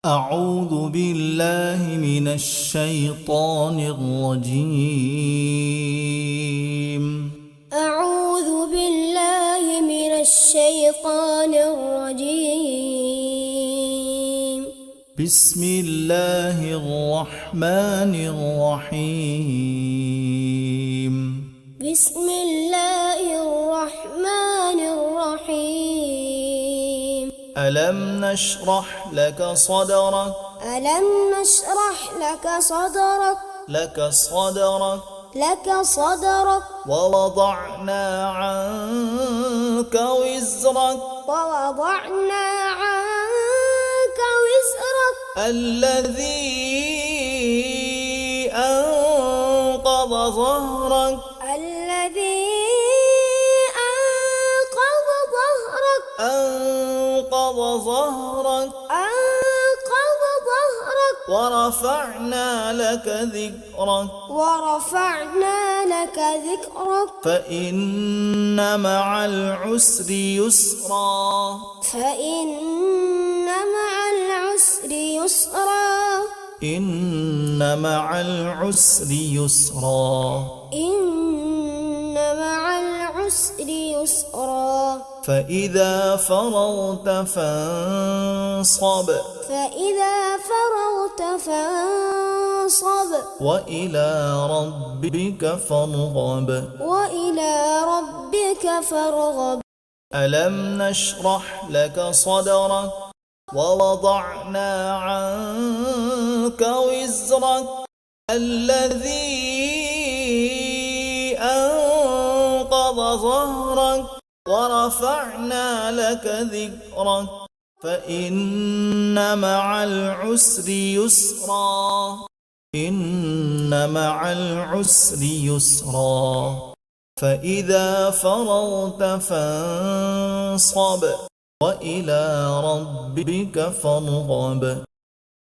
أعوذ بالله من الشيطان الرجيم. أعوذ بالله من الشيطان الرجيم. بسم الله الرحمن الرحيم. بسم الله الرحمن الرحيم. ألم نشرح لك صدرك ألم نشرح لك صدرك لك صدرك ووضعنا عنك وزرك ووضعنا عنك وزرك الذي أنقض ظهرك الذي أنقض ظهرك أنقض ظهرك أنقض ظهرك ورفعنا لك ذكرك ورفعنا لك ذكرك فإن مع العسر يسرا فإن مع العسر يسرا إن مع العسر يسرا إن مع العسر يسرا فإذا فرغت فانصب فإذا فرغت فانصب وإلى ربك فارغب وإلى ربك فارغب. ألم نشرح لك صدرك ووضعنا عنك وزرك الذي أنقض ظهرك ورفعنا لك ذكرك فإن مع العسر يسرا إن مع العسر يسرا فإذا فرغت فانصب وإلى ربك فارغب.